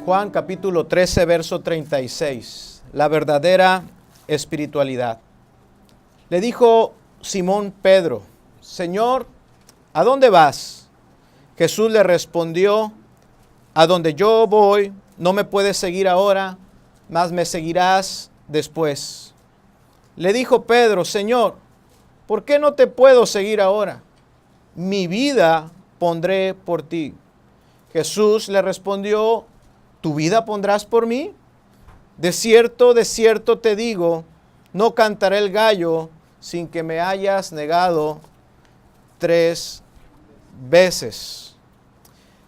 Juan capítulo 13, verso 36. La verdadera espiritualidad. Le dijo Simón Pedro: Señor, ¿a dónde vas? Jesús le respondió: a donde yo voy, no me puedes seguir ahora, mas me seguirás después. Le dijo Pedro: Señor, ¿por qué no te puedo seguir ahora? Mi vida pondré por ti. Jesús le respondió: ¿tu vida pondrás por mí? De cierto te digo, no cantaré el gallo sin que me hayas negado 3 veces.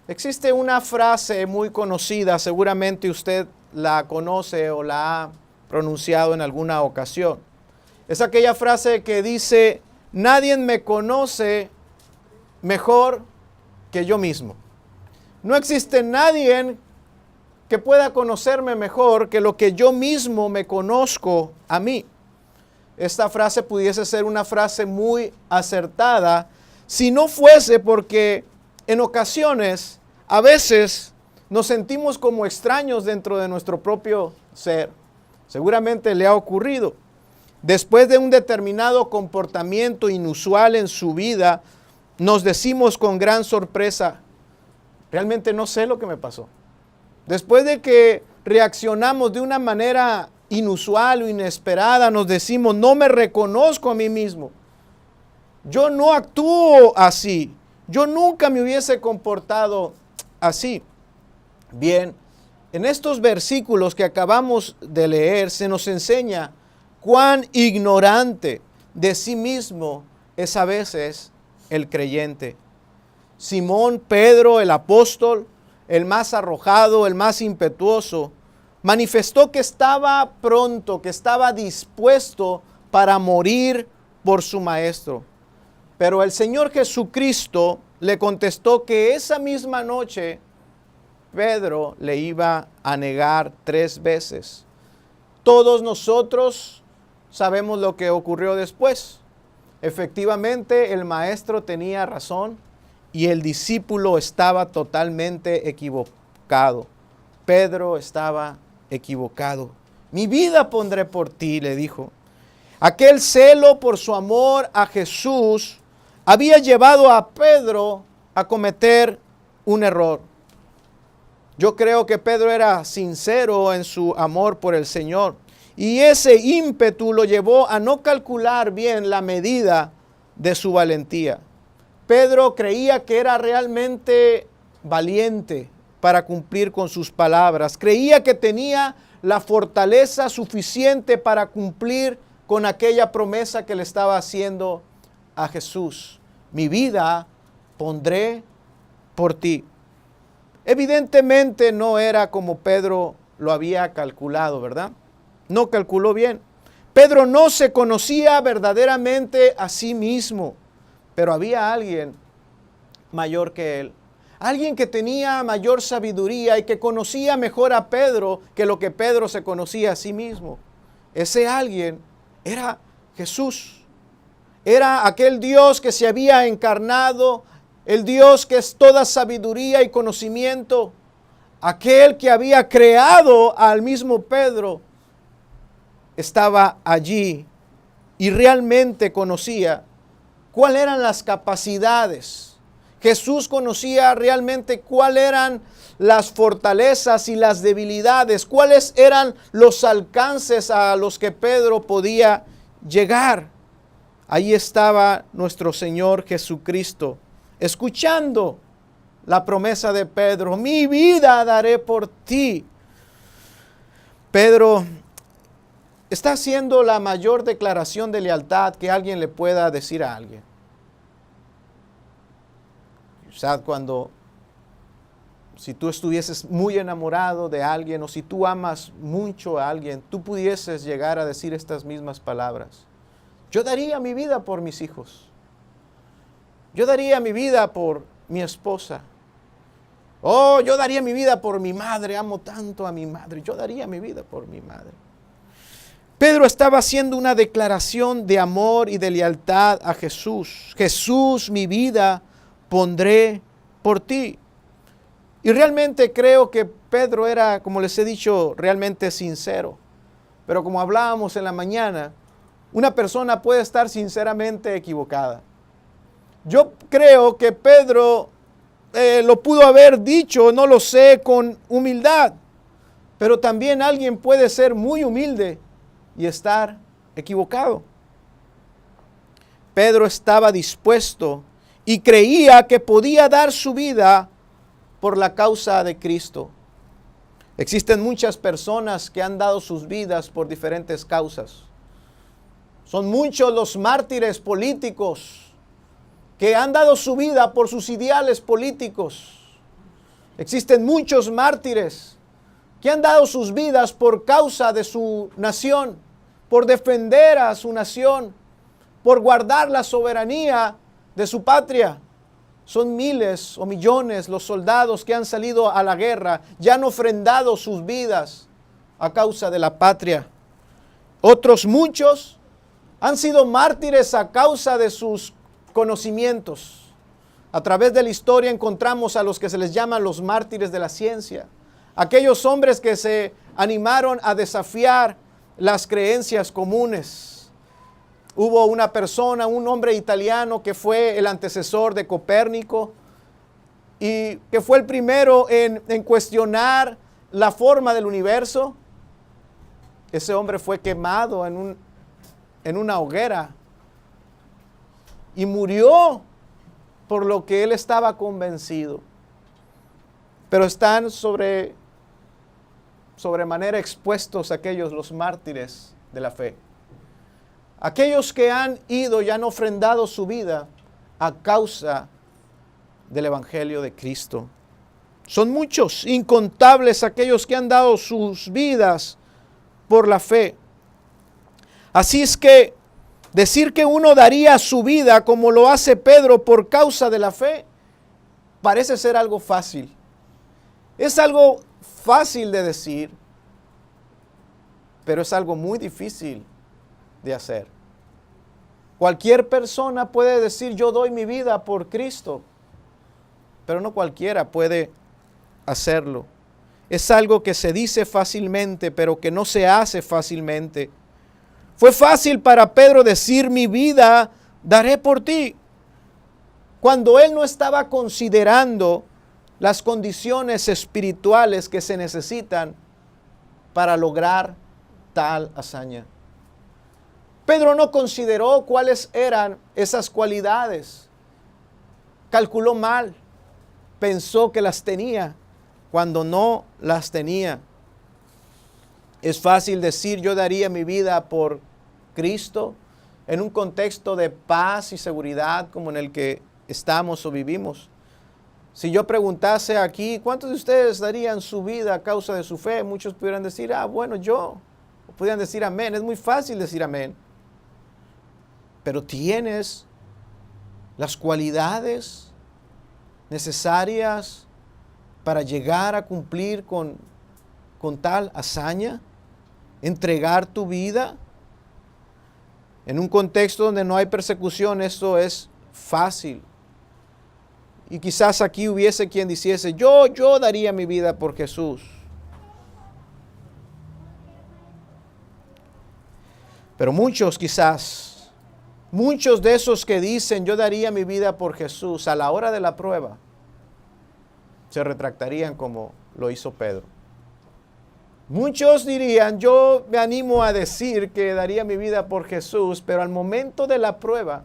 Existe una frase muy conocida, seguramente usted la conoce o la ha pronunciado en alguna ocasión. Es aquella frase que dice: nadie me conoce mejor que yo mismo. No existe nadie que pueda conocerme mejor que lo que yo mismo me conozco a mí. Esta frase pudiese ser una frase muy acertada si no fuese porque en ocasiones, a veces, nos sentimos como extraños dentro de nuestro propio ser. Seguramente le ha ocurrido. Después de un determinado comportamiento inusual en su vida, nos decimos con gran sorpresa: realmente no sé lo que me pasó. Después de que reaccionamos de una manera inusual o inesperada, nos decimos: no me reconozco a mí mismo. Yo no actúo así. Yo nunca me hubiese comportado así. Bien, en estos versículos que acabamos de leer se nos enseña cuán ignorante de sí mismo es a veces el creyente. Simón Pedro, el apóstol, el más arrojado, el más impetuoso, manifestó que estaba pronto, que estaba dispuesto para morir por su maestro. Pero el Señor Jesucristo le contestó que esa misma noche Pedro le iba a negar 3 veces. Todos nosotros sabemos lo que ocurrió después. Efectivamente, el maestro tenía razón y el discípulo estaba totalmente equivocado. Pedro estaba equivocado. Mi vida pondré por ti, le dijo. Aquel celo por su amor a Jesús había llevado a Pedro a cometer un error. Yo creo que Pedro era sincero en su amor por el Señor. Y ese ímpetu lo llevó a no calcular bien la medida de su valentía. Pedro creía que era realmente valiente para cumplir con sus palabras. Creía que tenía la fortaleza suficiente para cumplir con aquella promesa que le estaba haciendo a Jesús. Mi vida pondré por ti. Evidentemente no era como Pedro lo había calculado, ¿verdad? No calculó bien. Pedro no se conocía verdaderamente a sí mismo, pero había alguien mayor que él. Alguien que tenía mayor sabiduría y que conocía mejor a Pedro que lo que Pedro se conocía a sí mismo. Ese alguien era Jesús. Era aquel Dios que se había encarnado, el Dios que es toda sabiduría y conocimiento, aquel que había creado al mismo Pedro, estaba allí y realmente conocía cuáles eran las capacidades. Jesús conocía realmente cuáles eran las fortalezas y las debilidades, cuáles eran los alcances a los que Pedro podía llegar. Ahí estaba nuestro Señor Jesucristo, escuchando la promesa de Pedro: mi vida daré por ti. Pedro está haciendo la mayor declaración de lealtad que alguien le pueda decir a alguien. Quizás si tú estuvieses muy enamorado de alguien o si tú amas mucho a alguien, tú pudieses llegar a decir estas mismas palabras: yo daría mi vida por mis hijos. Yo daría mi vida por mi esposa. Oh, yo daría mi vida por mi madre. Amo tanto a mi madre. Yo daría mi vida por mi madre. Pedro estaba haciendo una declaración de amor y de lealtad a Jesús. Jesús, mi vida pondré por ti. Y realmente creo que Pedro era, como les he dicho, realmente sincero. Pero como hablábamos en la mañana, una persona puede estar sinceramente equivocada. Yo creo que Pedro lo pudo haber dicho, no lo sé, con humildad. Pero también alguien puede ser muy humilde y estar equivocado. Pedro estaba dispuesto y creía que podía dar su vida por la causa de Cristo. Existen muchas personas que han dado sus vidas por diferentes causas. Son muchos los mártires políticos que han dado su vida por sus ideales políticos. Existen muchos mártires que han dado sus vidas por causa de su nación, por defender a su nación, por guardar la soberanía de su patria. Son miles o millones los soldados que han salido a la guerra y han ofrendado sus vidas a causa de la patria. Otros muchos han sido mártires a causa de sus conocimientos. A través de la historia encontramos a los que se les llaman los mártires de la ciencia. Aquellos hombres que se animaron a desafiar las creencias comunes. Hubo una persona, un hombre italiano que fue el antecesor de Copérnico y que fue el primero en cuestionar la forma del universo. Ese hombre fue quemado en una hoguera y murió por lo que él estaba convencido. Pero están sobremanera expuestos aquellos, los mártires de la fe. Aquellos que han ido y han ofrendado su vida a causa del Evangelio de Cristo. Son muchos, incontables aquellos que han dado sus vidas por la fe. Así es que decir que uno daría su vida como lo hace Pedro por causa de la fe, parece ser algo fácil. Es algo fácil de decir, pero es algo muy difícil de hacer. Cualquier persona puede decir yo doy mi vida por Cristo, pero no cualquiera puede hacerlo. Es algo que se dice fácilmente, pero que no se hace fácilmente. Fue fácil para Pedro decir mi vida daré por ti, cuando él no estaba considerando las condiciones espirituales que se necesitan para lograr tal hazaña. Pedro no consideró cuáles eran esas cualidades. Calculó mal. Pensó que las tenía cuando no las tenía. Es fácil decir yo daría mi vida por Cristo en un contexto de paz y seguridad como en el que estamos o vivimos. Si yo preguntase aquí, ¿cuántos de ustedes darían su vida a causa de su fe? Muchos pudieran decir, bueno, yo. O pudieran decir amén. Es muy fácil decir amén. Pero tienes las cualidades necesarias para llegar a cumplir con tal hazaña, entregar tu vida. En un contexto donde no hay persecución, esto es fácil. Y quizás aquí hubiese quien dijese, yo daría mi vida por Jesús. Pero muchos de esos que dicen yo daría mi vida por Jesús, a la hora de la prueba, se retractarían como lo hizo Pedro. Muchos dirían, yo me animo a decir que daría mi vida por Jesús, pero al momento de la prueba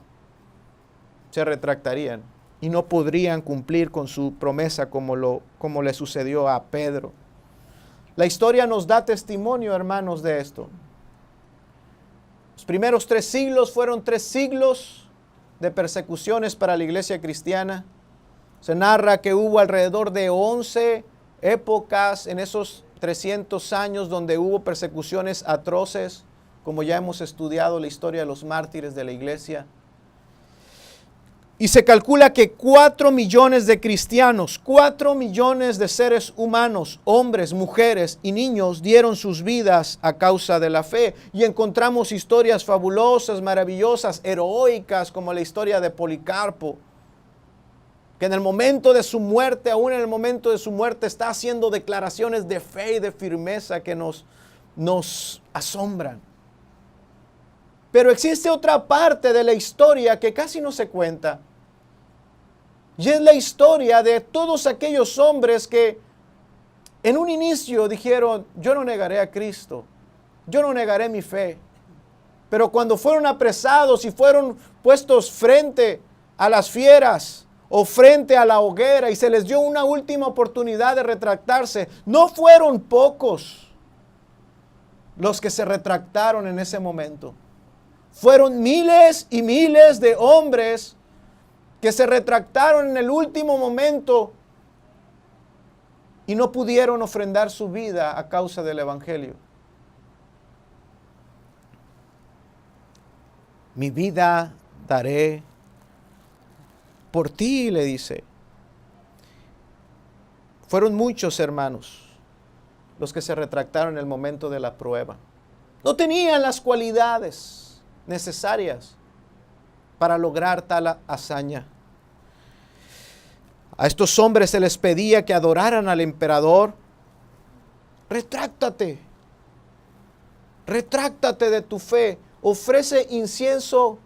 se retractarían y no podrían cumplir con su promesa como le sucedió a Pedro. La historia nos da testimonio, hermanos, de esto. Los primeros 3 siglos fueron 3 siglos de persecuciones para la iglesia cristiana. Se narra que hubo alrededor de 11 épocas en esos 300 años donde hubo persecuciones atroces, como ya hemos estudiado la historia de los mártires de la iglesia. Y se calcula que 4 millones de cristianos, 4 millones de seres humanos, hombres, mujeres y niños dieron sus vidas a causa de la fe. Y encontramos historias fabulosas, maravillosas, heroicas, como la historia de Policarpo, que en el momento de su muerte, aún en el momento de su muerte, está haciendo declaraciones de fe y de firmeza que nos asombran. Pero existe otra parte de la historia que casi no se cuenta. Y es la historia de todos aquellos hombres que en un inicio dijeron, yo no negaré a Cristo, yo no negaré mi fe. Pero cuando fueron apresados y fueron puestos frente a las fieras o frente a la hoguera y se les dio una última oportunidad de retractarse, no fueron pocos los que se retractaron en ese momento. Fueron miles y miles de hombres que se retractaron en el último momento y no pudieron ofrendar su vida a causa del Evangelio. Mi vida daré por ti, le dice. Fueron muchos hermanos los que se retractaron en el momento de la prueba. No tenían las cualidades necesarias para lograr tal hazaña. A estos hombres se les pedía que adoraran al emperador. Retráctate de tu fe. Ofrece incienso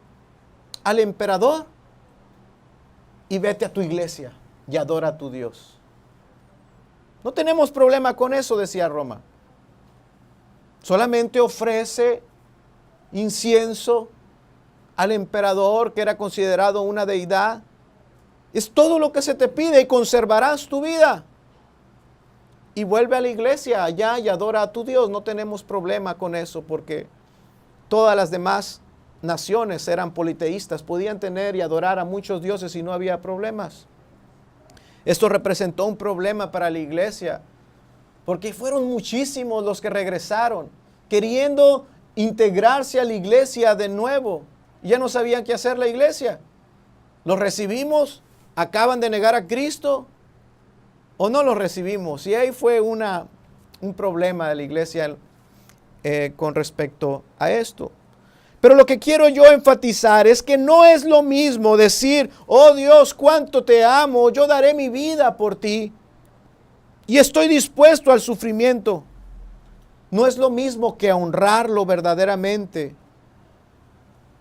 al emperador y vete a tu iglesia y adora a tu Dios. No tenemos problema con eso, decía Roma. Solamente ofrece incienso al emperador, que era considerado una deidad. Es todo lo que se te pide y conservarás tu vida. Y vuelve a la iglesia allá y adora a tu Dios. No tenemos problema con eso porque todas las demás naciones eran politeístas, podían tener y adorar a muchos dioses y no había problemas. Esto representó un problema para la iglesia, porque fueron muchísimos los que regresaron, queriendo integrarse a la iglesia de nuevo. Ya no sabían qué hacer la iglesia. ¿Los recibimos? ¿Acaban de negar a Cristo? ¿O no los recibimos? Y ahí fue un problema de la iglesia con respecto a esto. Pero lo que quiero yo enfatizar es que no es lo mismo decir, oh Dios, cuánto te amo, yo daré mi vida por ti y estoy dispuesto al sufrimiento. No es lo mismo que honrarlo verdaderamente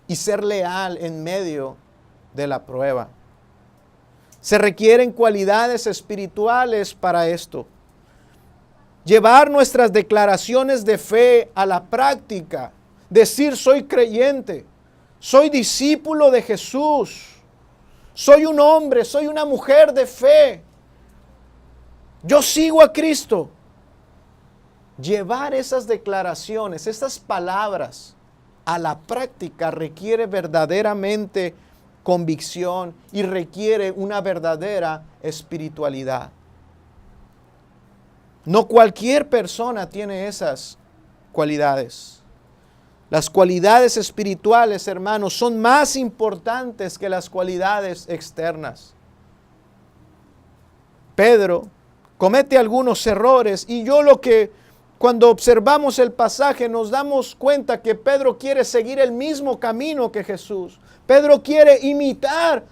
y ser leal en medio de la prueba. Se requieren cualidades espirituales para esto. Llevar nuestras declaraciones de fe a la práctica. Decir, soy creyente, soy discípulo de Jesús, soy un hombre, soy una mujer de fe. Yo sigo a Cristo. Llevar esas declaraciones, esas palabras a la práctica requiere verdaderamente convicción y requiere una verdadera espiritualidad. No cualquier persona tiene esas cualidades. Las cualidades espirituales, hermanos, son más importantes que las cualidades externas. Pedro comete algunos errores y cuando observamos el pasaje nos damos cuenta que Pedro quiere seguir el mismo camino que Jesús. Pedro quiere imitar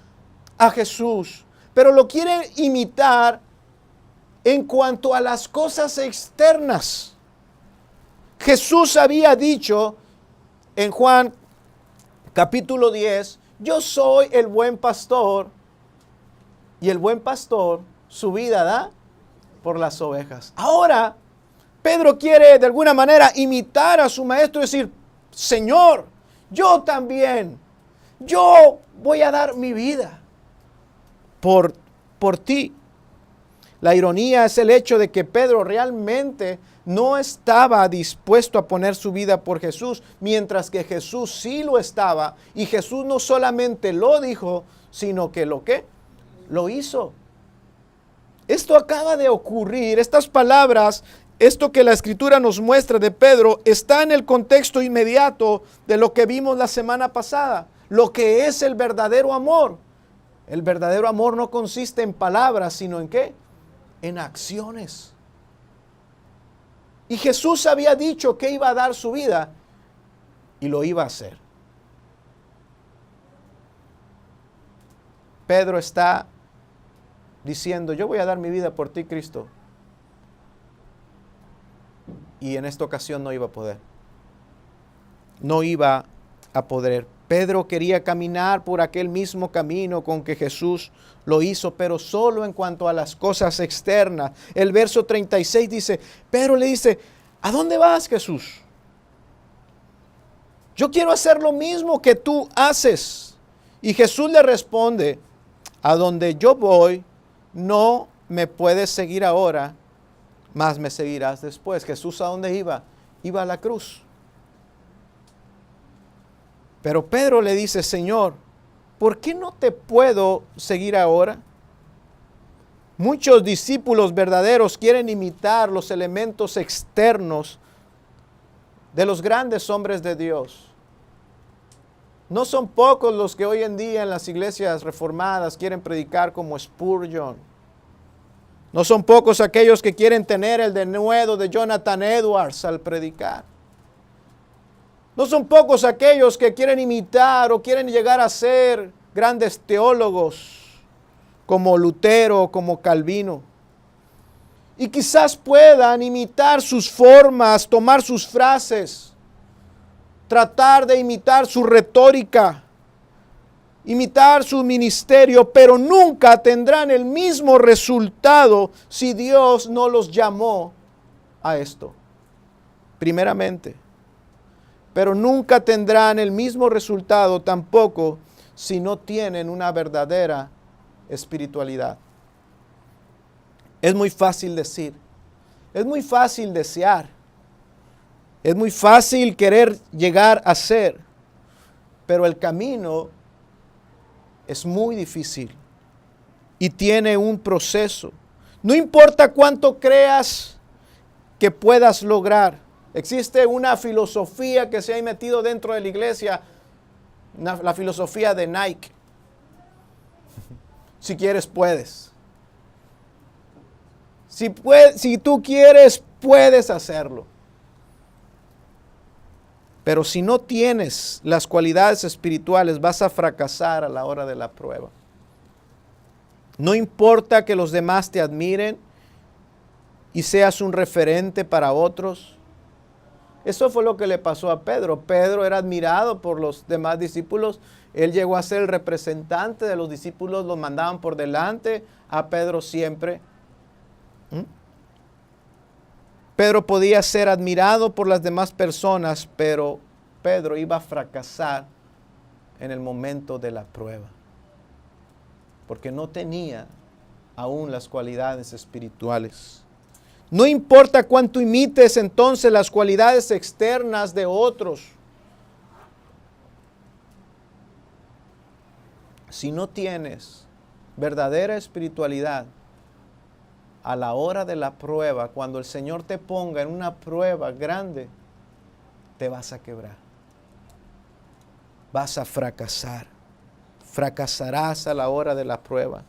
a Jesús, pero lo quiere imitar en cuanto a las cosas externas. Jesús había dicho en Juan capítulo 10, yo soy el buen pastor y el buen pastor su vida da por las ovejas. Ahora, Pedro quiere de alguna manera imitar a su maestro y decir, Señor, yo también, yo voy a dar mi vida por ti. La ironía es el hecho de que Pedro realmente no estaba dispuesto a poner su vida por Jesús, mientras que Jesús sí lo estaba. Y Jesús no solamente lo dijo, sino que lo hizo. Esto acaba de ocurrir, estas palabras, esto que la Escritura nos muestra de Pedro, está en el contexto inmediato de lo que vimos la semana pasada, lo que es el verdadero amor. El verdadero amor no consiste en palabras, sino en ¿qué? En acciones. Y Jesús había dicho que iba a dar su vida y lo iba a hacer. Pedro está diciendo, yo voy a dar mi vida por ti, Cristo. Y en esta ocasión no iba a poder. No iba a poder. Pedro quería caminar por aquel mismo camino con que Jesús lo hizo, pero solo en cuanto a las cosas externas. El verso 36 dice, Pedro le dice, ¿a dónde vas, Jesús? Yo quiero hacer lo mismo que tú haces. Y Jesús le responde, a donde yo voy, no me puedes seguir ahora, mas me seguirás después. Jesús, ¿a dónde iba? Iba a la cruz. Pero Pedro le dice, Señor, ¿por qué no te puedo seguir ahora? Muchos discípulos verdaderos quieren imitar los elementos externos de los grandes hombres de Dios. No son pocos los que hoy en día en las iglesias reformadas quieren predicar como Spurgeon. No son pocos aquellos que quieren tener el denuedo de Jonathan Edwards al predicar. No son pocos aquellos que quieren imitar o quieren llegar a ser grandes teólogos como Lutero, como Calvino. Y quizás puedan imitar sus formas, tomar sus frases, tratar de imitar su retórica, imitar su ministerio, pero nunca tendrán el mismo resultado si Dios no los llamó a esto. Primeramente. Pero nunca tendrán el mismo resultado tampoco si no tienen una verdadera espiritualidad. Es muy fácil decir, es muy fácil desear, es muy fácil querer llegar a ser, pero el camino es muy difícil y tiene un proceso. No importa cuánto creas que puedas lograr. Existe una filosofía que se ha metido dentro de la iglesia, la filosofía de Nike. Si quieres, puedes. Si tú quieres, puedes hacerlo. Pero si no tienes las cualidades espirituales, vas a fracasar a la hora de la prueba. No importa que los demás te admiren y seas un referente para otros. Eso fue lo que le pasó a Pedro. Pedro era admirado por los demás discípulos. Él llegó a ser el representante de los discípulos, los mandaban por delante. A Pedro siempre. Pedro podía ser admirado por las demás personas, pero Pedro iba a fracasar en el momento de la prueba. Porque no tenía aún las cualidades espirituales. No importa cuánto imites entonces las cualidades externas de otros. Si no tienes verdadera espiritualidad, a la hora de la prueba, cuando el Señor te ponga en una prueba grande, te vas a quebrar. Vas a fracasar. Fracasarás a la hora de la prueba.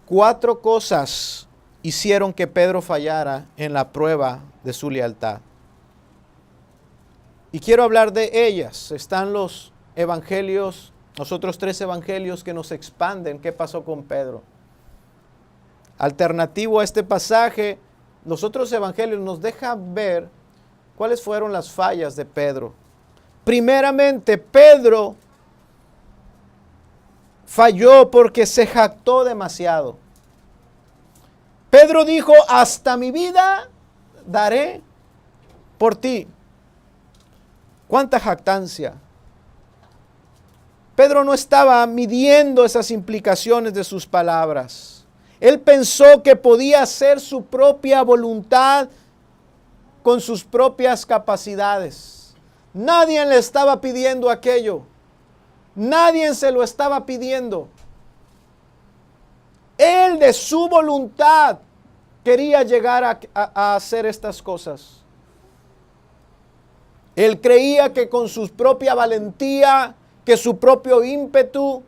4 cosas hicieron que Pedro fallara en la prueba de su lealtad. Y quiero hablar de ellas. Están los evangelios, los otros 3 evangelios que nos expanden qué pasó con Pedro. Alternativo a este pasaje, los otros evangelios nos dejan ver cuáles fueron las fallas de Pedro. Primeramente, Pedro falló porque se jactó demasiado. Pedro dijo, hasta mi vida daré por ti. ¿Cuánta jactancia? Pedro no estaba midiendo esas implicaciones de sus palabras. Él pensó que podía hacer su propia voluntad con sus propias capacidades. Nadie le estaba pidiendo aquello. Nadie se lo estaba pidiendo. Él de su voluntad quería llegar a hacer estas cosas. Él creía que con su propia valentía, que su propio ímpetu,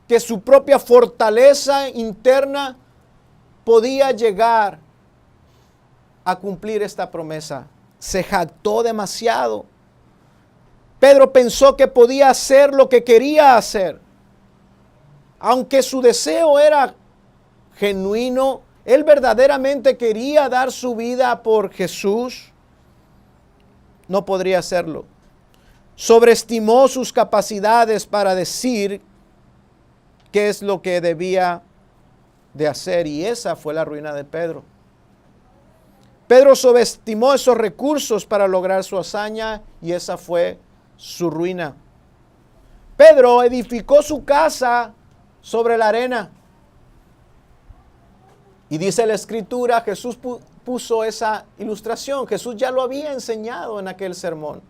que su propia fortaleza interna podía llegar a cumplir esta promesa. Se jactó demasiado. Pedro pensó que podía hacer lo que quería hacer. aunque su deseo era genuino, él verdaderamente quería dar su vida por Jesús, no podría hacerlo. Sobreestimó sus capacidades para decir qué es lo que debía de hacer, y esa fue la ruina de Pedro. Pedro subestimó esos recursos para lograr su hazaña, y esa fue su ruina. Pedro edificó su casa sobre la arena. Y dice la Escritura, Jesús puso esa ilustración. Jesús ya lo había enseñado en aquel sermón.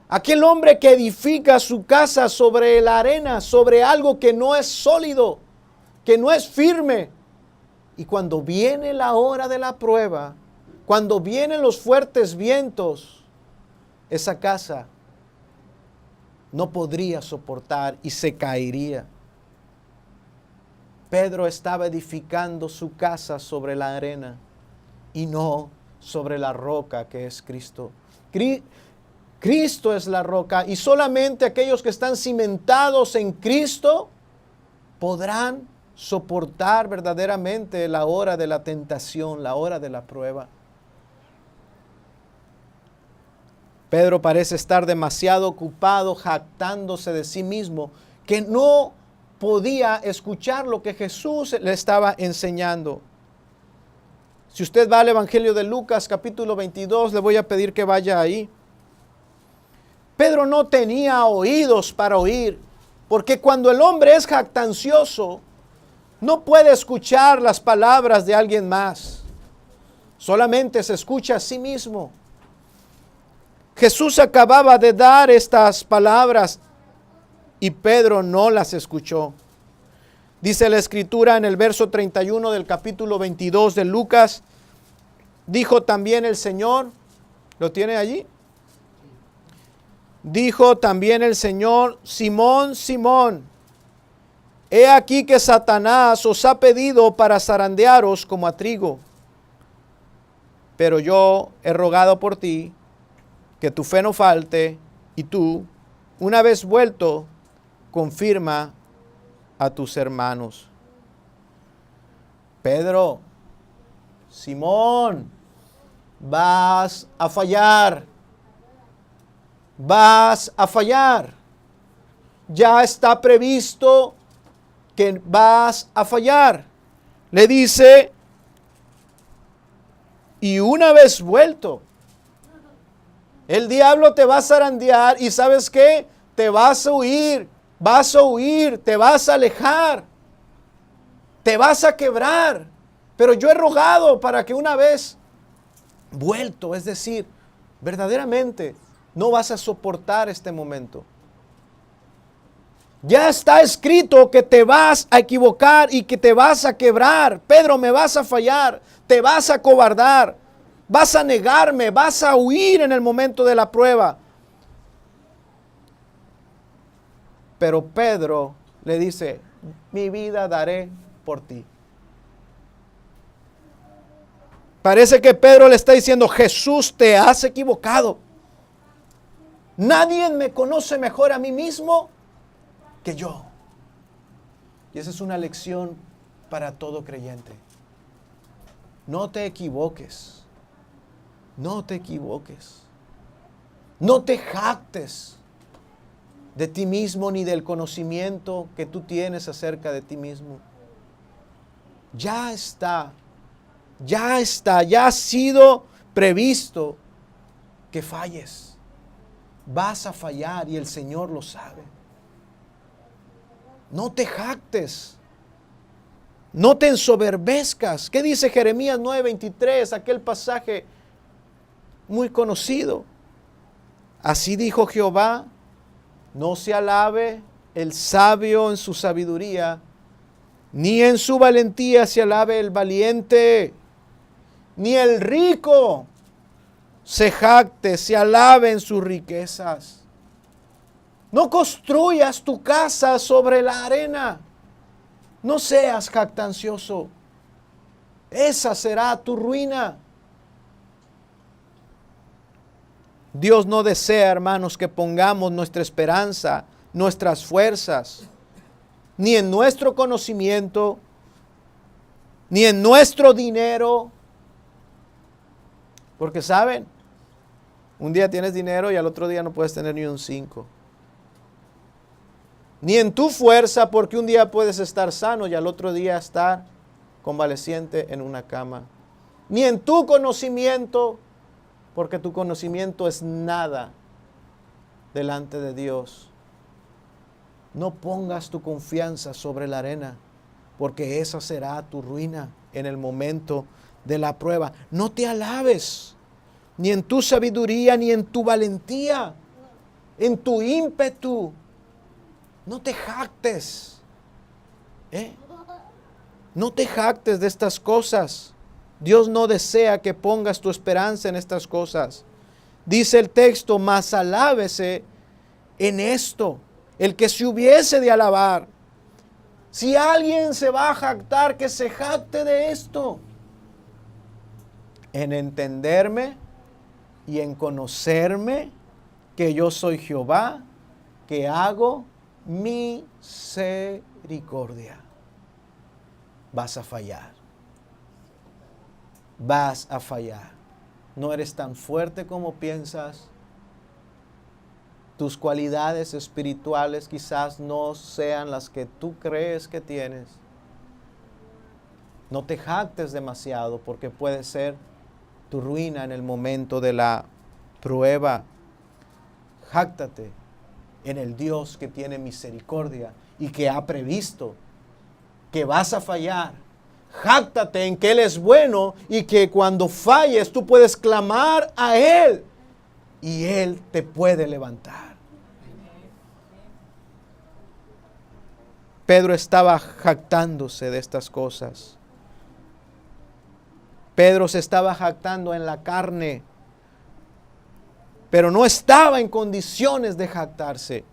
Aquel hombre que edifica su casa sobre la arena, sobre algo que no es sólido, que no es firme. Y cuando viene la hora de la prueba, cuando vienen los fuertes vientos, esa casa no podría soportar y se caería. Pedro estaba edificando su casa sobre la arena y no sobre la roca que es Cristo. Cristo es la roca, y solamente aquellos que están cimentados en Cristo podrán soportar verdaderamente la hora de la tentación, la hora de la prueba. Pedro parece estar demasiado ocupado jactándose de sí mismo, que no podía escuchar lo que Jesús le estaba enseñando. Si usted va al Evangelio de Lucas capítulo 22, le voy a pedir que vaya ahí. Pedro no tenía oídos para oír, porque cuando el hombre es jactancioso, no puede escuchar las palabras de alguien más. Solamente se escucha a sí mismo. Jesús acababa de dar estas palabras y Pedro no las escuchó. Dice la Escritura en el verso 31 del capítulo 22 de Lucas, dijo también el Señor, ¿lo tiene allí? Dijo también el Señor: Simón, Simón, he aquí que Satanás os ha pedido para zarandearos como a trigo. Pero yo he rogado por ti, que tu fe no falte, y tú, una vez vuelto, confirma a tus hermanos. Pedro, Simón, vas a fallar. Vas a fallar. Ya está previsto que vas a fallar. Le dice, y una vez vuelto, el diablo te va a zarandear y ¿sabes qué? Te vas a huir, te vas a alejar, te vas a quebrar. Pero yo he rogado para que una vez vuelto, es decir, verdaderamente no vas a soportar este momento. Ya está escrito que te vas a equivocar y que te vas a quebrar. Pedro, me vas a fallar, te vas a cobardar, vas a negarme, vas a huir en el momento de la prueba. Pero Pedro le dice, mi vida daré por ti. Parece que Pedro le está diciendo, Jesús, te has equivocado. Nadie me conoce mejor a mí mismo que yo. Y esa es una lección para todo creyente. No te equivoques. No te equivoques. No te jactes de ti mismo ni del conocimiento que tú tienes acerca de ti mismo. Ya ha sido previsto que falles. Vas a fallar y el Señor lo sabe. No te jactes. No te ensoberbezcas. ¿Qué dice Jeremías 9:23? Aquel pasaje muy conocido. Así dijo Jehová, no se alabe el sabio en su sabiduría, ni en su valentía se alabe el valiente, ni el rico se jacte, se alabe en sus riquezas. No construyas tu casa sobre la arena. No seas jactancioso. Esa será tu ruina. Dios no desea, hermanos, que pongamos nuestra esperanza, nuestras fuerzas ni en nuestro conocimiento, ni en nuestro dinero. Porque saben, un día tienes dinero y al otro día no puedes tener ni un 5. Ni en tu fuerza, porque un día puedes estar sano y al otro día estar convaleciente en una cama. Ni en tu conocimiento, porque tu conocimiento es nada delante de Dios. No pongas tu confianza sobre la arena, porque esa será tu ruina en el momento de la prueba. No te alabes, ni en tu sabiduría, ni en tu valentía, en tu ímpetu. No te jactes. No te jactes de estas cosas. Dios no desea que pongas tu esperanza en estas cosas. Dice el texto, mas alábese en esto, el que se hubiese de alabar. Si alguien se va a jactar, que se jacte de esto. En entenderme y en conocerme que yo soy Jehová, que hago misericordia. Vas a fallar. Vas a fallar. No eres tan fuerte como piensas. Tus cualidades espirituales quizás no sean las que tú crees que tienes. No te jactes demasiado, porque puede ser tu ruina en el momento de la prueba. Jáctate en el Dios que tiene misericordia y que ha previsto que vas a fallar. Jáctate en que Él es bueno y que cuando falles tú puedes clamar a Él y Él te puede levantar. Pedro estaba jactándose de estas cosas. Pedro se estaba jactando en la carne, pero no estaba en condiciones de jactarse.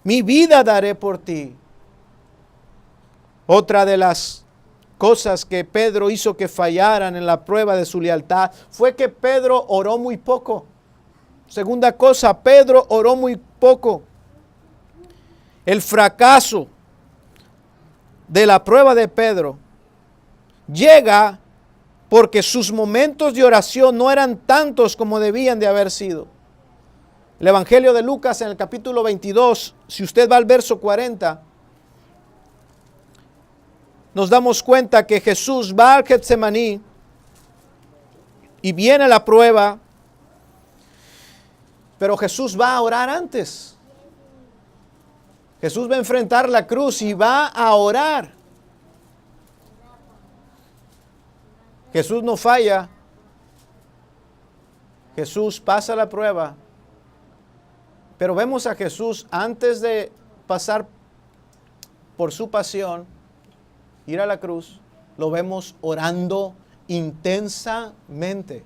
Mi vida daré por ti. Otra de las cosas que Pedro hizo que fallaran en la prueba de su lealtad fue que Pedro oró muy poco. Segunda cosa, Pedro oró muy poco. El fracaso de la prueba de Pedro llega porque sus momentos de oración no eran tantos como debían de haber sido. El Evangelio de Lucas en el capítulo 22, si usted va al verso 40, nos damos cuenta que Jesús va al Getsemaní y viene la prueba, pero Jesús va a orar antes. Jesús va a enfrentar la cruz y va a orar. Jesús no falla. Jesús pasa la prueba. Pero vemos a Jesús antes de pasar por su pasión, ir a la cruz, lo vemos orando intensamente.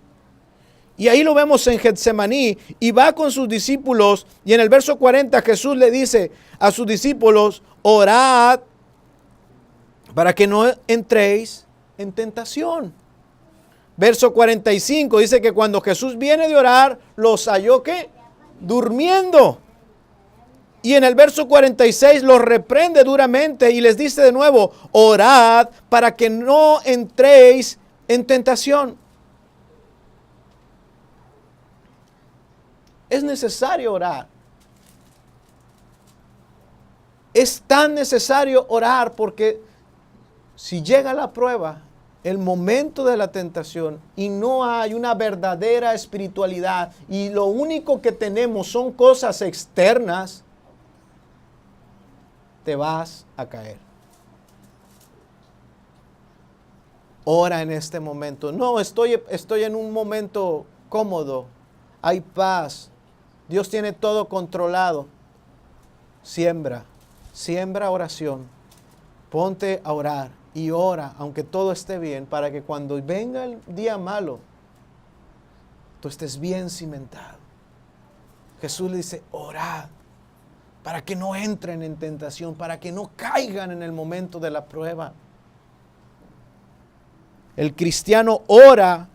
Y ahí lo vemos en Getsemaní y va con sus discípulos y en el verso 40 Jesús le dice a sus discípulos, orad para que no entréis en tentación. Verso 45 dice que cuando Jesús viene de orar, los halló ¿qué? Durmiendo. Y en el verso 46 los reprende duramente y les dice de nuevo, orad para que no entréis en tentación. Es necesario orar. Es tan necesario orar porque si llega la prueba, el momento de la tentación y no hay una verdadera espiritualidad y lo único que tenemos son cosas externas, te vas a caer. Ora en este momento. No, estoy en un momento cómodo. Hay paz. Dios tiene todo controlado. Siembra oración. Ponte a orar y ora, aunque todo esté bien, para que cuando venga el día malo, tú estés bien cimentado. Jesús le dice, orad, para que no entren en tentación, para que no caigan en el momento de la prueba. El cristiano ora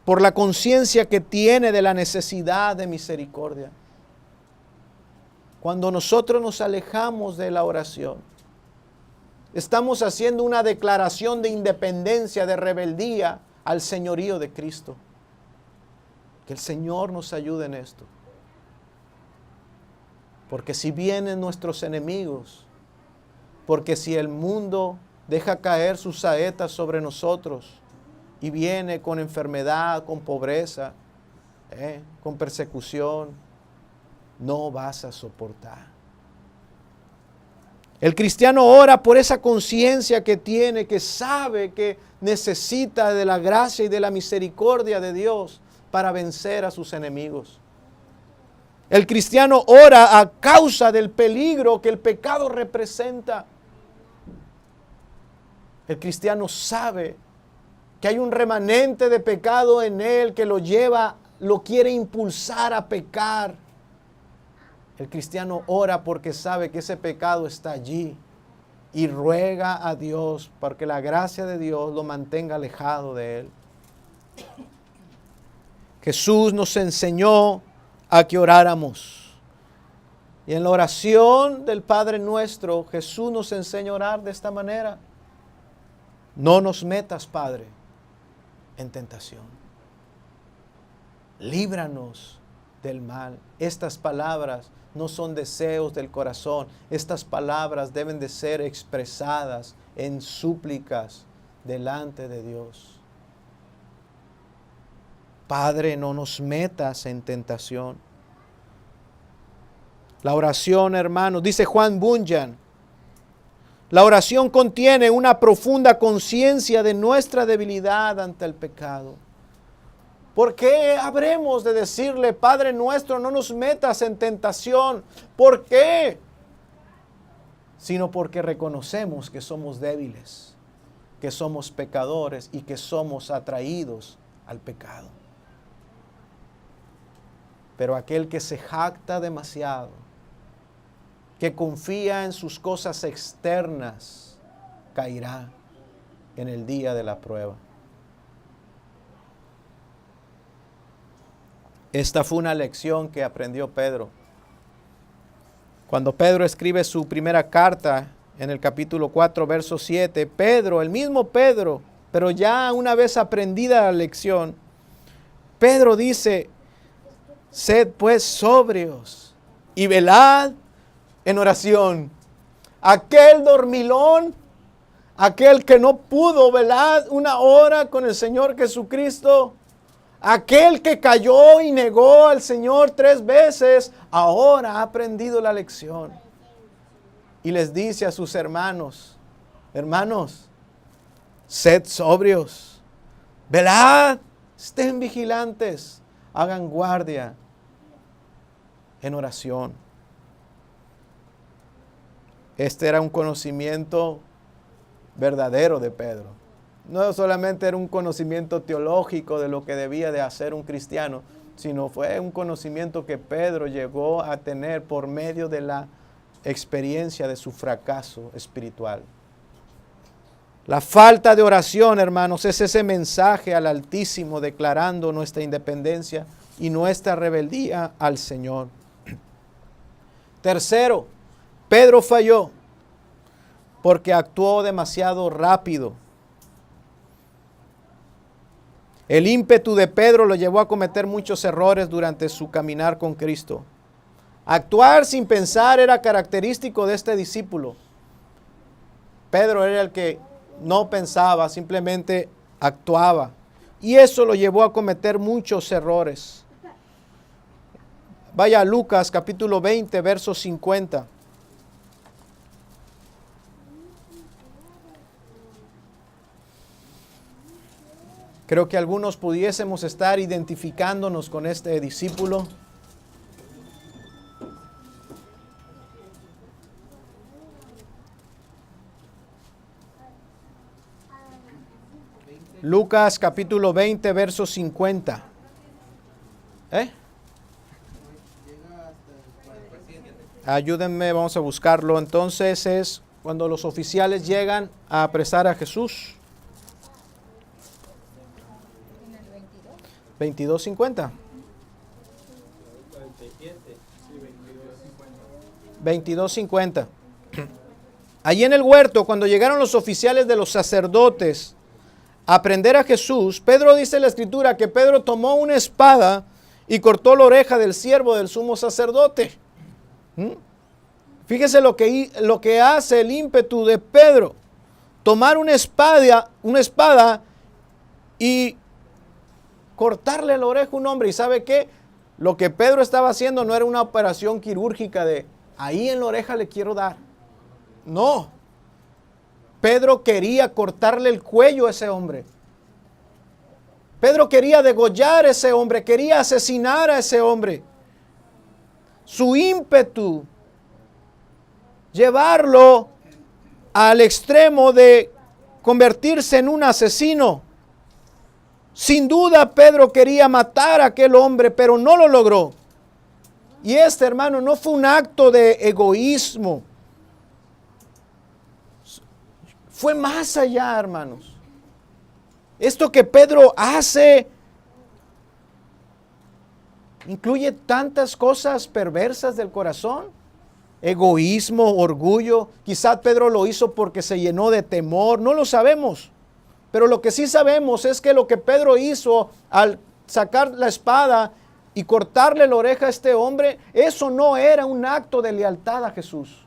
por la conciencia que tiene de la necesidad de misericordia. Cuando nosotros nos alejamos de la oración, estamos haciendo una declaración de independencia, de rebeldía al señorío de Cristo. Que el Señor nos ayude en esto. Porque si vienen nuestros enemigos, porque si el mundo deja caer sus saetas sobre nosotros y viene con enfermedad, con pobreza, con persecución, no vas a soportar. El cristiano ora por esa conciencia que tiene, que sabe que necesita de la gracia y de la misericordia de Dios para vencer a sus enemigos. El cristiano ora a causa del peligro que el pecado representa. El cristiano sabe que hay un remanente de pecado en él que lo lleva, lo quiere impulsar a pecar. El cristiano ora porque sabe que ese pecado está allí y ruega a Dios porque la gracia de Dios lo mantenga alejado de él. Jesús nos enseñó a que oráramos. Y en la oración del Padre Nuestro, Jesús nos enseña a orar de esta manera. No nos metas, Padre, en tentación. Líbranos del mal. Estas palabras no son deseos del corazón. Estas palabras deben de ser expresadas en súplicas delante de Dios. Padre, no nos metas en tentación. La oración, hermanos, dice Juan Bunyan, la oración contiene una profunda conciencia de nuestra debilidad ante el pecado. ¿Por qué habremos de decirle, Padre nuestro, no nos metas en tentación? ¿Por qué? Sino porque reconocemos que somos débiles, que somos pecadores y que somos atraídos al pecado. Pero aquel que se jacta demasiado, que confía en sus cosas externas, caerá en el día de la prueba. Esta fue una lección que aprendió Pedro. Cuando Pedro escribe su primera carta en el capítulo 4, verso 7, Pedro, el mismo Pedro, pero ya una vez aprendida la lección, Pedro dice, sed pues sobrios y velad en oración. Aquel dormilón, aquel que no pudo velar una hora con el Señor Jesucristo, aquel que cayó y negó al Señor 3 veces, ahora ha aprendido la lección. Y les dice a sus hermanos, hermanos, sed sobrios, velad, estén vigilantes, hagan guardia en oración. Este era un conocimiento verdadero de Pedro. No solamente era un conocimiento teológico de lo que debía de hacer un cristiano, sino fue un conocimiento que Pedro llegó a tener por medio de la experiencia de su fracaso espiritual. La falta de oración, hermanos, es ese mensaje al Altísimo declarando nuestra independencia y nuestra rebeldía al Señor. Tercero, Pedro falló porque actuó demasiado rápido. El ímpetu de Pedro lo llevó a cometer muchos errores durante su caminar con Cristo. Actuar sin pensar era característico de este discípulo. Pedro era el que no pensaba, simplemente actuaba. Y eso lo llevó a cometer muchos errores. Vaya a Lucas capítulo 20, verso 50. Creo que algunos pudiésemos estar identificándonos con este discípulo. Lucas capítulo 20, verso 50. Ayúdenme, vamos a buscarlo. Entonces es cuando los oficiales llegan a apresar a Jesús. 22:50. 22:50. Allí en el huerto, cuando llegaron los oficiales de los sacerdotes a prender a Jesús, Pedro dice en la escritura que Pedro tomó una espada y cortó la oreja del siervo del sumo sacerdote. Fíjese lo que hace el ímpetu de Pedro. Tomar una espada y cortarle la oreja a un hombre. ¿Y sabe qué? Lo que Pedro estaba haciendo no era una operación quirúrgica de ahí en la oreja le quiero dar. No. Pedro quería cortarle el cuello a ese hombre. Pedro quería degollar a ese hombre, quería asesinar a ese hombre. Su ímpetu, llevarlo al extremo de convertirse en un asesino. Sin duda Pedro quería matar a aquel hombre, pero no lo logró. Y hermano, no fue un acto de egoísmo. Fue más allá, hermanos. Esto que Pedro hace incluye tantas cosas perversas del corazón. Egoísmo, orgullo. Quizás Pedro lo hizo porque se llenó de temor. No lo sabemos. Pero lo que sí sabemos es que lo que Pedro hizo al sacar la espada y cortarle la oreja a este hombre, eso no era un acto de lealtad a Jesús.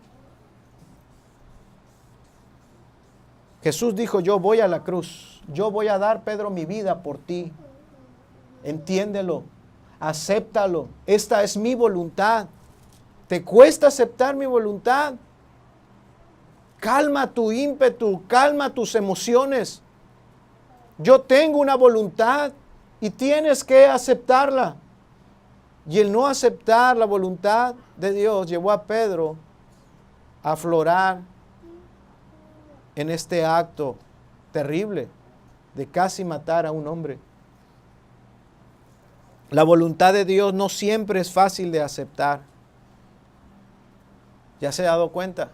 Jesús dijo, yo voy a la cruz. Yo voy a dar, Pedro, mi vida por ti. Entiéndelo. Acéptalo. Esta es mi voluntad. ¿Te cuesta aceptar mi voluntad? Calma tu ímpetu, calma tus emociones. Yo tengo una voluntad y tienes que aceptarla. Y el no aceptar la voluntad de Dios llevó a Pedro a aflorar en este acto terrible de casi matar a un hombre. La voluntad de Dios no siempre es fácil de aceptar. ¿Ya se ha dado cuenta?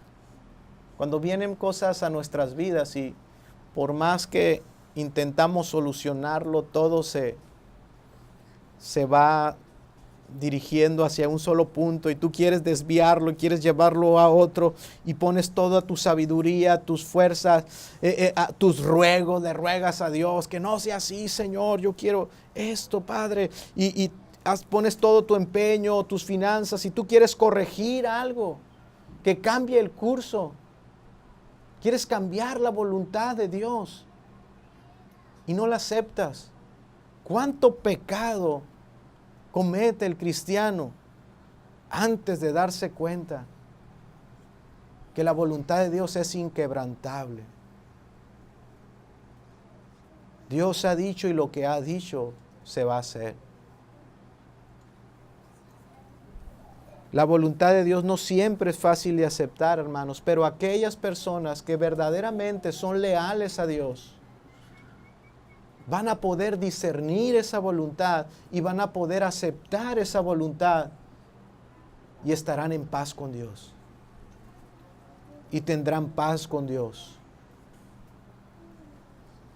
Cuando vienen cosas a nuestras vidas y por más que intentamos solucionarlo, todo se va dirigiendo hacia un solo punto y tú quieres desviarlo y quieres llevarlo a otro y pones toda tu sabiduría, tus fuerzas, tus ruegos, le ruegas a Dios que no sea así, Señor, yo quiero esto, Padre, y pones todo tu empeño, tus finanzas y tú quieres corregir algo, que cambie el curso, quieres cambiar la voluntad de Dios y no la aceptas. ¿Cuánto pecado comete el cristiano antes de darse cuenta que la voluntad de Dios es inquebrantable? Dios ha dicho y lo que ha dicho se va a hacer. La voluntad de Dios no siempre es fácil de aceptar, hermanos, pero aquellas personas que verdaderamente son leales a Dios van a poder discernir esa voluntad y van a poder aceptar esa voluntad y estarán en paz con Dios. Y tendrán paz con Dios.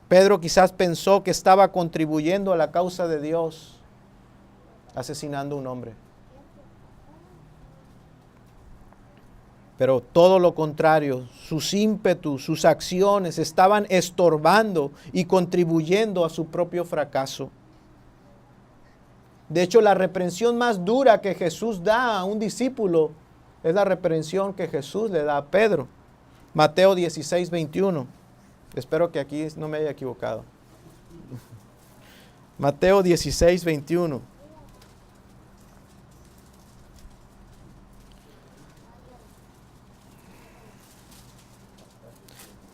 Pedro quizás pensó que estaba contribuyendo a la causa de Dios asesinando a un hombre. Pero todo lo contrario, sus ímpetus, sus acciones estaban estorbando y contribuyendo a su propio fracaso. De hecho, la reprensión más dura que Jesús da a un discípulo es la reprensión que Jesús le da a Pedro. Mateo 16:21. Espero que aquí no me haya equivocado. Mateo 16:21.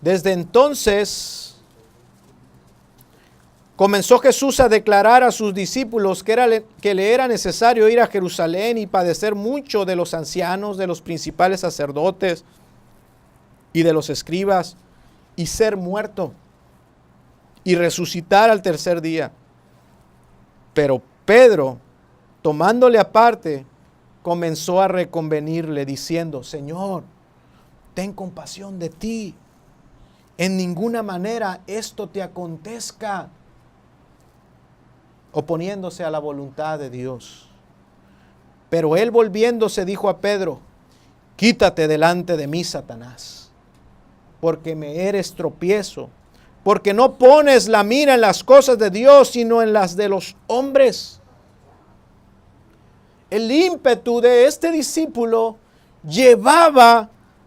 Desde entonces comenzó Jesús a declarar a sus discípulos que le era necesario ir a Jerusalén y padecer mucho de los ancianos, de los principales sacerdotes y de los escribas, y ser muerto y resucitar al tercer día. Pero Pedro, tomándole aparte, comenzó a reconvenirle diciendo, Señor, ten compasión de ti. En ninguna manera esto te acontezca, oponiéndose a la voluntad de Dios. Pero él volviéndose dijo a Pedro: quítate delante de mí, Satanás, porque me eres tropiezo, porque no pones la mira en las cosas de Dios, sino en las de los hombres. El ímpetu de este discípulo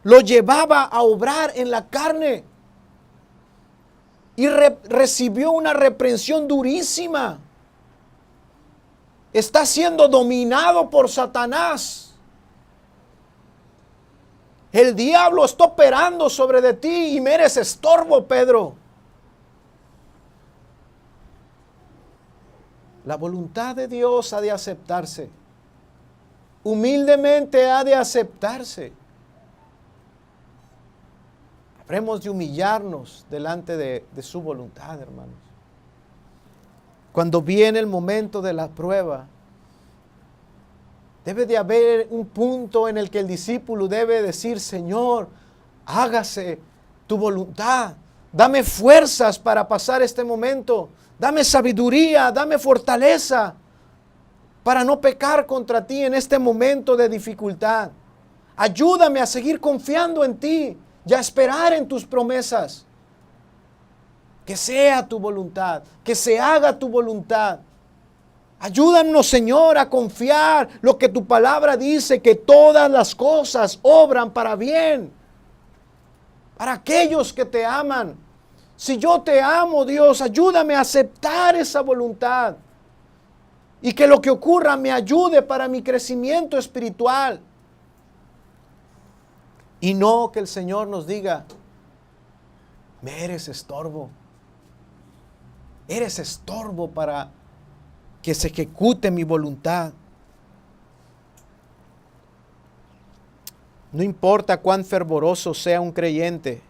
lo llevaba a obrar en la carne. Y recibió una reprensión durísima. Está siendo dominado por Satanás. El diablo está operando sobre de ti y me eres estorbo, Pedro. La voluntad de Dios ha de aceptarse. Humildemente ha de aceptarse. Habremos de humillarnos delante de su voluntad, hermanos. Cuando viene el momento de la prueba, debe de haber un punto en el que el discípulo debe decir: Señor, hágase tu voluntad. Dame fuerzas para pasar este momento. Dame sabiduría, dame fortaleza para no pecar contra ti en este momento de dificultad. Ayúdame a seguir confiando en ti y a esperar en tus promesas. Que sea tu voluntad, que se haga tu voluntad. Ayúdanos, Señor, a confiar lo que tu palabra dice, que todas las cosas obran para bien, para aquellos que te aman. Si yo te amo, Dios, ayúdame a aceptar esa voluntad y que lo que ocurra me ayude para mi crecimiento espiritual. Y no que el Señor nos diga: me eres estorbo. Eres estorbo para que se ejecute mi voluntad. No importa cuán fervoroso sea un creyente,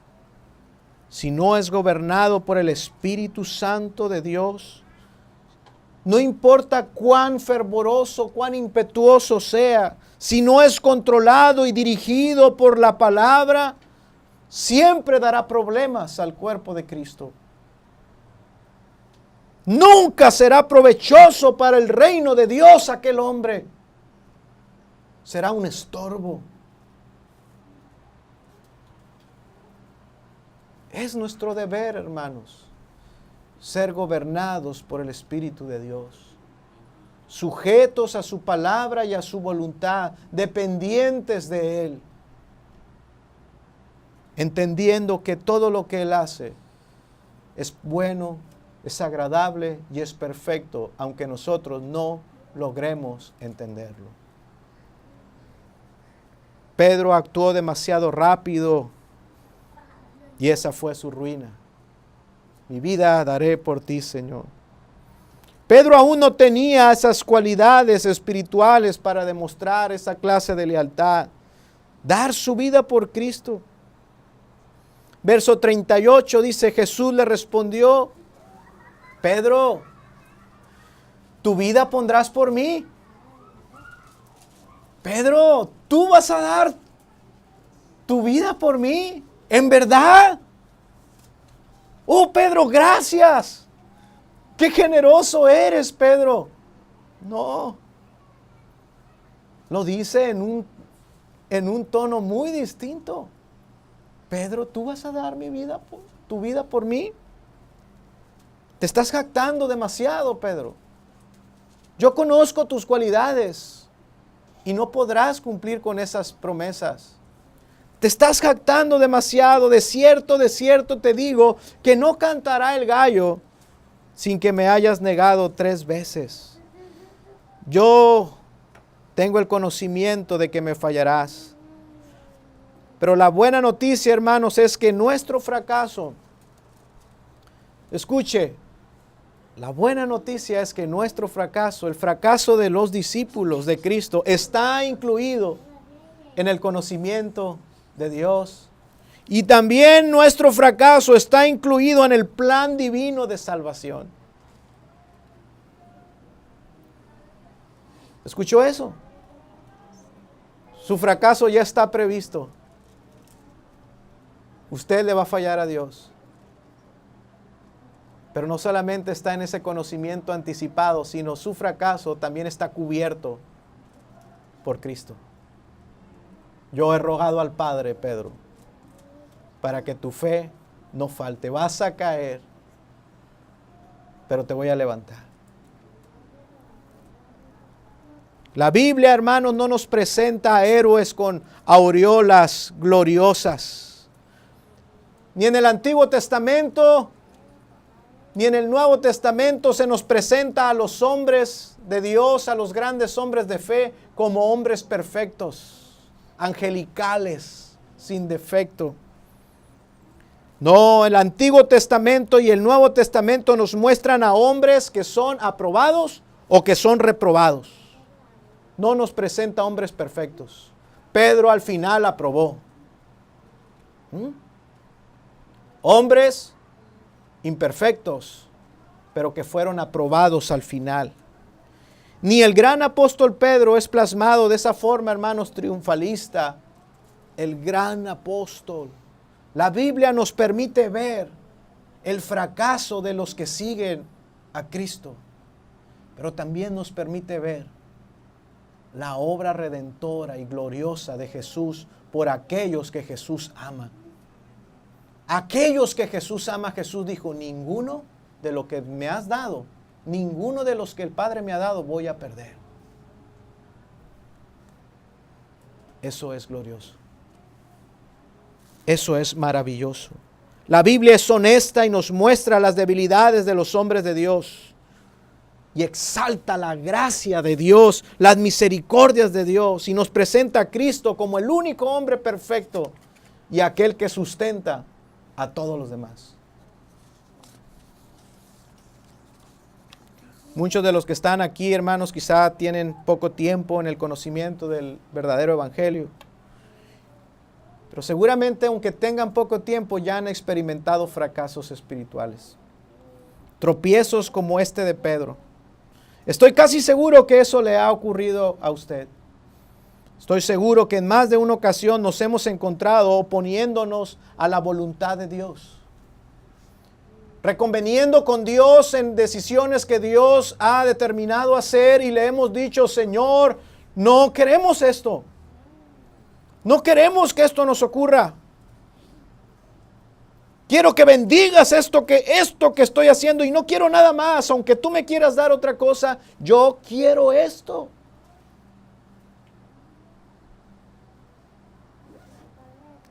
si no es gobernado por el Espíritu Santo de Dios, no importa cuán fervoroso, cuán impetuoso sea, si no es controlado y dirigido por la palabra, siempre dará problemas al cuerpo de Cristo. Nunca será provechoso para el reino de Dios aquel hombre. Será un estorbo. Es nuestro deber, hermanos, ser gobernados por el Espíritu de Dios, sujetos a su palabra y a su voluntad, dependientes de Él, entendiendo que todo lo que Él hace es bueno, es agradable y es perfecto, aunque nosotros no logremos entenderlo. Pedro actuó demasiado rápido y esa fue su ruina. Mi vida daré por ti, Señor. Pedro aún no tenía esas cualidades espirituales para demostrar esa clase de lealtad, dar su vida por Cristo. Verso 38 dice: Jesús le respondió: Pedro, ¿tu vida pondrás por mí? Pedro, ¿tú vas a dar tu vida por mí? ¿En verdad? Oh, Pedro, gracias. Qué generoso eres, Pedro. No. Lo dice en un tono muy distinto. Pedro, ¿tú vas a dar tu vida por mí? Te estás jactando demasiado, Pedro. Yo conozco tus cualidades y no podrás cumplir con esas promesas. Te estás jactando demasiado. De cierto te digo que no cantará el gallo sin que me hayas negado 3 veces. Yo tengo el conocimiento de que me fallarás. Pero la buena noticia, hermanos, es que nuestro fracaso, escuche, la buena noticia es que nuestro fracaso, el fracaso de los discípulos de Cristo, está incluido en el conocimiento de Dios. Y también nuestro fracaso está incluido en el plan divino de salvación. ¿Escuchó eso? Su fracaso ya está previsto. Usted le va a fallar a Dios. Pero no solamente está en ese conocimiento anticipado, sino su fracaso también está cubierto por Cristo. Yo he rogado al Padre, Pedro, para que tu fe no falte. Vas a caer, pero te voy a levantar. La Biblia, hermanos, no nos presenta a héroes con aureolas gloriosas. Ni en el Antiguo Testamento, ni en el Nuevo Testamento se nos presenta a los hombres de Dios, a los grandes hombres de fe, como hombres perfectos, angelicales, sin defecto. No, el Antiguo Testamento y el Nuevo Testamento nos muestran a hombres que son aprobados o que son reprobados. No nos presenta hombres perfectos. Pedro al final aprobó. Hombres imperfectos, pero que fueron aprobados al final. Ni el gran apóstol Pedro es plasmado de esa forma, hermanos, triunfalista. El gran apóstol. La Biblia nos permite ver el fracaso de los que siguen a Cristo, pero también nos permite ver la obra redentora y gloriosa de Jesús por aquellos que Jesús ama. Aquellos que Jesús ama, Jesús dijo, ninguno de lo que me has dado, ninguno de los que el Padre me ha dado voy a perder. Eso es glorioso. Eso es maravilloso. La Biblia es honesta y nos muestra las debilidades de los hombres de Dios. Y exalta la gracia de Dios, las misericordias de Dios. Y nos presenta a Cristo como el único hombre perfecto y aquel que sustenta a todos los demás. Muchos de los que están aquí, hermanos, quizá tienen poco tiempo en el conocimiento del verdadero evangelio. Pero seguramente, aunque tengan poco tiempo, ya han experimentado fracasos espirituales. Tropiezos como este de Pedro. Estoy casi seguro que eso le ha ocurrido a usted. Estoy seguro que en más de una ocasión nos hemos encontrado oponiéndonos a la voluntad de Dios. Reconveniendo con Dios en decisiones que Dios ha determinado hacer y le hemos dicho, Señor, no queremos esto. No queremos que esto nos ocurra. Quiero que bendigas esto que estoy haciendo y no quiero nada más. Aunque tú me quieras dar otra cosa, yo quiero esto.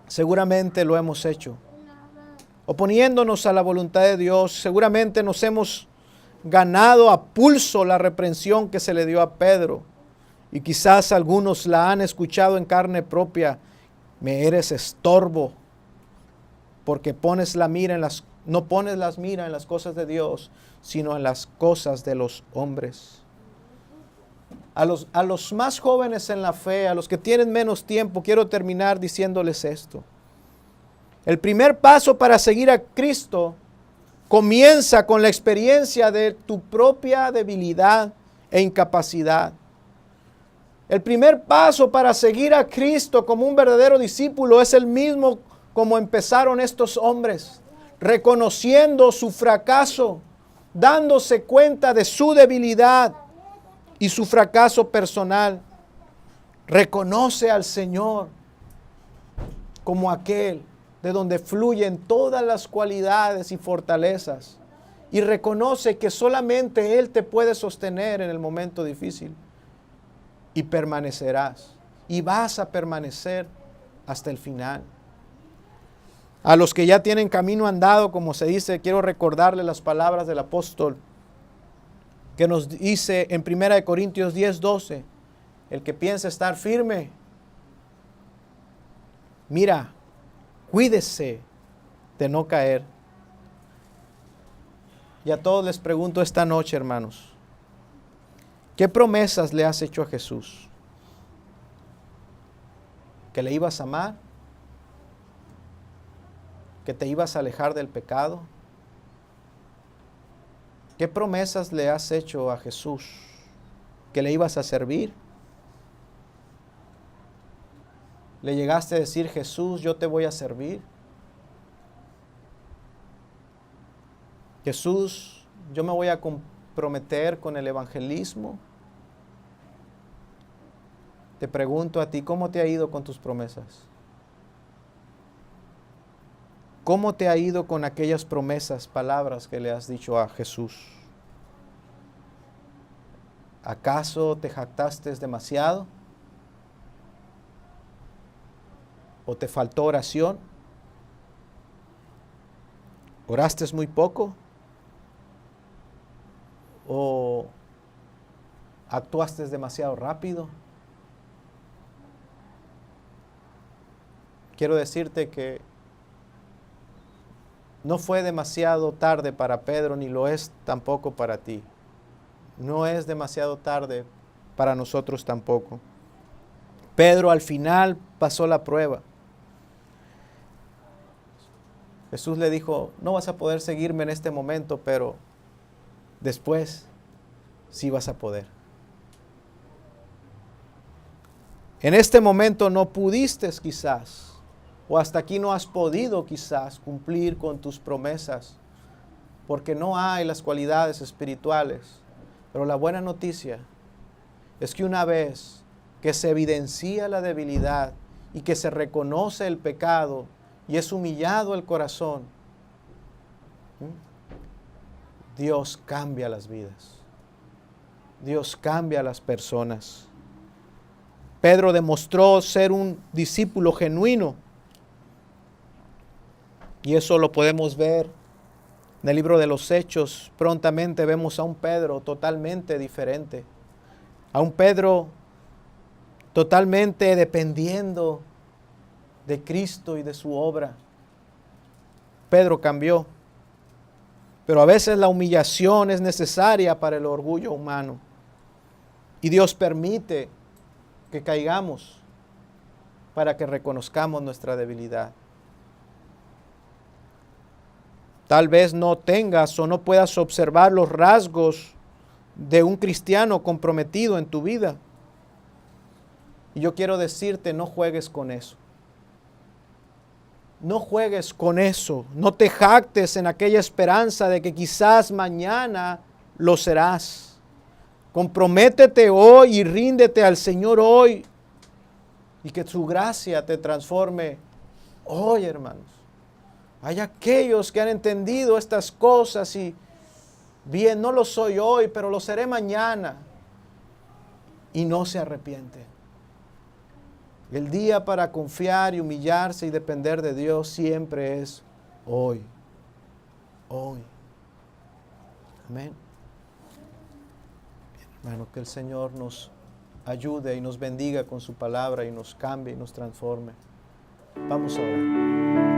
Seguramente lo hemos hecho. Oponiéndonos a la voluntad de Dios, seguramente nos hemos ganado a pulso la reprensión que se le dio a Pedro. Y quizás algunos la han escuchado en carne propia. Me eres estorbo. Porque no pones la mira en las cosas de Dios, sino en las cosas de los hombres. A los más jóvenes en la fe, a los que tienen menos tiempo, quiero terminar diciéndoles esto. El primer paso para seguir a Cristo comienza con la experiencia de tu propia debilidad e incapacidad. El primer paso para seguir a Cristo como un verdadero discípulo es el mismo como empezaron estos hombres, reconociendo su fracaso, dándose cuenta de su debilidad y su fracaso personal. Reconoce al Señor como aquel de donde fluyen todas las cualidades y fortalezas. Y reconoce que solamente Él te puede sostener en el momento difícil. Y permanecerás. Y vas a permanecer hasta el final. A los que ya tienen camino andado, como se dice, quiero recordarle las palabras del apóstol que nos dice en 1 Corintios 10:12, el que piensa estar firme, mira, cuídese de no caer. Y a todos les pregunto esta noche, hermanos, ¿qué promesas le has hecho a Jesús? ¿Que le ibas a amar? ¿Que te ibas a alejar del pecado? ¿Qué promesas le has hecho a Jesús? ¿Que le ibas a servir? ¿Le llegaste a decir, Jesús, yo te voy a servir? Jesús, yo me voy a comprometer con el evangelismo. Te pregunto a ti, ¿cómo te ha ido con tus promesas? ¿Cómo te ha ido con aquellas promesas, palabras que le has dicho a Jesús? ¿Acaso te jactaste demasiado? ¿O te faltó oración? ¿Oraste muy poco? ¿O actuaste demasiado rápido? Quiero decirte que no fue demasiado tarde para Pedro, ni lo es tampoco para ti. No es demasiado tarde para nosotros tampoco. Pedro al final pasó la prueba. Jesús le dijo, no vas a poder seguirme en este momento, pero después sí vas a poder. En este momento no pudiste quizás, o hasta aquí no has podido quizás cumplir con tus promesas, porque no hay las cualidades espirituales. Pero la buena noticia es que una vez que se evidencia la debilidad y que se reconoce el pecado y es humillado el corazón, Dios cambia las vidas. Dios cambia a las personas. Pedro demostró ser un discípulo genuino. Y eso lo podemos ver en el libro de los Hechos. Prontamente vemos a un Pedro totalmente diferente. A un Pedro totalmente dependiendo de Cristo y de su obra. Pedro cambió. Pero a veces la humillación es necesaria para el orgullo humano. Y Dios permite que caigamos para que reconozcamos nuestra debilidad. Tal vez no tengas o no puedas observar los rasgos de un cristiano comprometido en tu vida. Y yo quiero decirte, no juegues con eso. No juegues con eso. No te jactes en aquella esperanza de que quizás mañana lo serás. Comprométete hoy y ríndete al Señor hoy. Y que su gracia te transforme hoy, hermanos. Hay aquellos que han entendido estas cosas y bien, no lo soy hoy, pero lo seré mañana. Y no se arrepienten. El día para confiar y humillarse y depender de Dios siempre es hoy. Hoy. Amén. Hermano, que el Señor nos ayude y nos bendiga con su palabra y nos cambie y nos transforme. Vamos a orar.